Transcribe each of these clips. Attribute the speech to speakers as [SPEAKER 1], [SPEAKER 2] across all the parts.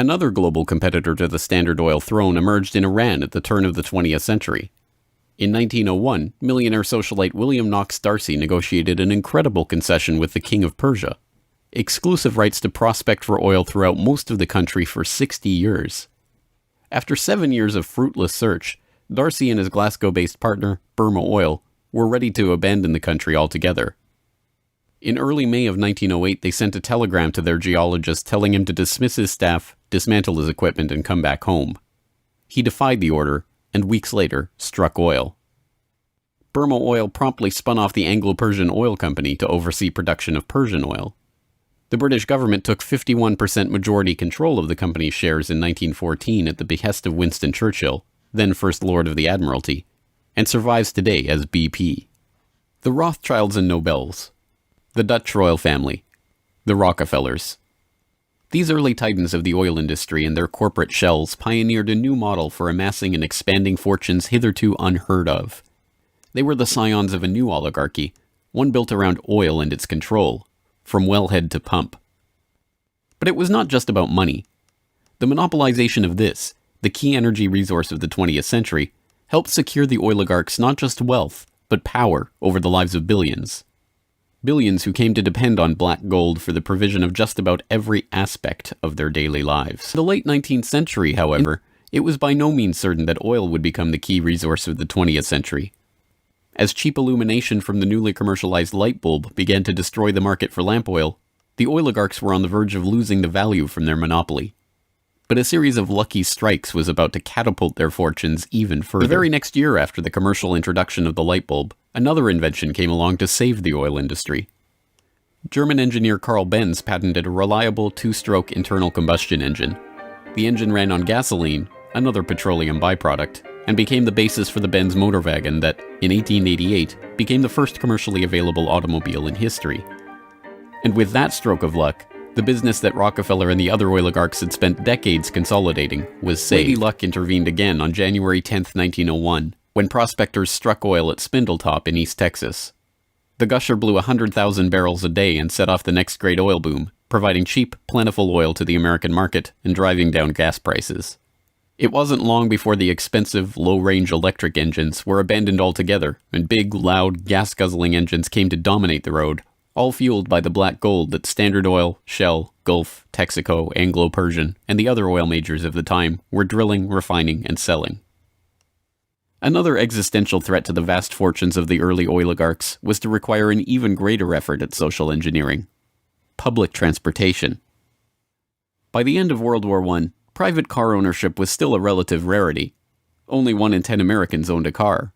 [SPEAKER 1] Another global competitor to the Standard Oil throne emerged in Iran at the turn of the 20th century. In 1901, millionaire socialite William Knox D'Arcy negotiated an incredible concession with the King of Persia: exclusive rights to prospect for oil throughout most of the country for 60 years. After 7 years of fruitless search, D'Arcy and his Glasgow-based partner, Burma Oil, were ready to abandon the country altogether. In early May of 1908, they sent a telegram to their geologist telling him to dismiss his staff, dismantle his equipment, and come back home. He defied the order, and weeks later, struck oil. Burma Oil promptly spun off the Anglo-Persian Oil Company to oversee production of Persian oil. The British government took 51% majority control of the company's shares in 1914 at the behest of Winston Churchill, then First Lord of the Admiralty, and survives today as BP. The Rothschilds and Nobels, the Dutch royal family, the Rockefellers. These early titans of the oil industry and their corporate shells pioneered a new model for amassing and expanding fortunes hitherto unheard of. They were the scions of a new oligarchy, one built around oil and its control, from wellhead to pump. But it was not just about money. The monopolization of this, the key energy resource of the 20th century, helped secure the oligarchs not just wealth, but power over the lives of billions. Billions who came to depend on black gold for the provision of just about every aspect of their daily lives. In the late 19th century, however, it was by no means certain that oil would become the key resource of the 20th century. As cheap illumination from the newly commercialized light bulb began to destroy the market for lamp oil, the oligarchs were on the verge of losing the value from their monopoly. But a series of lucky strikes was about to catapult their fortunes even further. The very next year after the commercial introduction of the light bulb, another invention came along to save the oil industry. German engineer Carl Benz patented a reliable two-stroke internal combustion engine. The engine ran on gasoline, another petroleum byproduct, and became the basis for the Benz motor wagon that, in 1888, became the first commercially available automobile in history. And with that stroke of luck, the business that Rockefeller and the other oligarchs had spent decades consolidating was saved. Lady Luck intervened again on January 10, 1901, when prospectors struck oil at Spindletop in East Texas. The gusher blew 100,000 barrels a day and set off the next great oil boom, providing cheap, plentiful oil to the American market and driving down gas prices. It wasn't long before the expensive, low-range electric engines were abandoned altogether, and big, loud, gas-guzzling engines came to dominate the road, all fueled by the black gold that Standard Oil, Shell, Gulf, Texaco, Anglo-Persian, and the other oil majors of the time were drilling, refining, and selling. Another existential threat to the vast fortunes of the early oligarchs was to require an even greater effort at social engineering: public transportation. By the end of World War I, private car ownership was still a relative rarity. Only 1 in 10 Americans owned a car.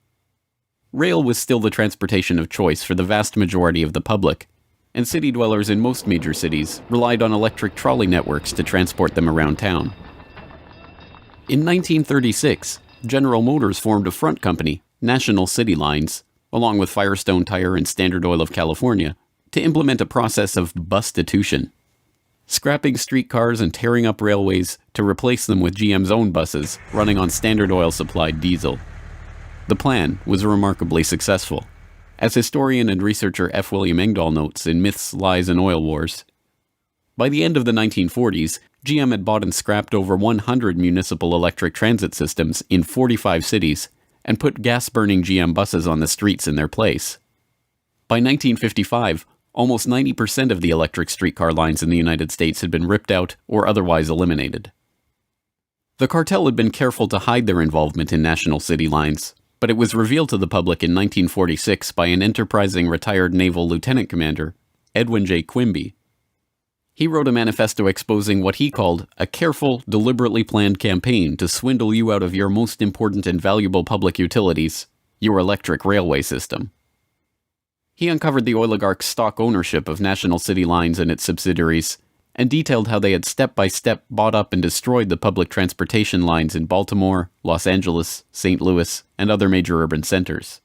[SPEAKER 1] Rail was still the transportation of choice for the vast majority of the public, and city dwellers in most major cities relied on electric trolley networks to transport them around town. In 1936, General Motors formed a front company, National City Lines, along with Firestone Tire and Standard Oil of California, to implement a process of bustitution, scrapping streetcars and tearing up railways to replace them with GM's own buses running on Standard Oil-supplied diesel. The plan was remarkably successful. As historian and researcher F. William Engdahl notes in Myths, Lies, and Oil Wars, by the end of the 1940s, GM had bought and scrapped over 100 municipal electric transit systems in 45 cities and put gas-burning GM buses on the streets in their place. By 1955, almost 90% of the electric streetcar lines in the United States had been ripped out or otherwise eliminated. The cartel had been careful to hide their involvement in National City Lines, but it was revealed to the public in 1946 by an enterprising retired naval lieutenant commander, Edwin J. Quimby. He wrote a manifesto exposing what he called a careful, deliberately planned campaign to swindle you out of your most important and valuable public utilities, your electric railway system. He uncovered the oligarchs' stock ownership of National City Lines and its subsidiaries, and detailed how they had step-by-step bought up and destroyed the public transportation lines in Baltimore, Los Angeles, St. Louis, and other major urban centers.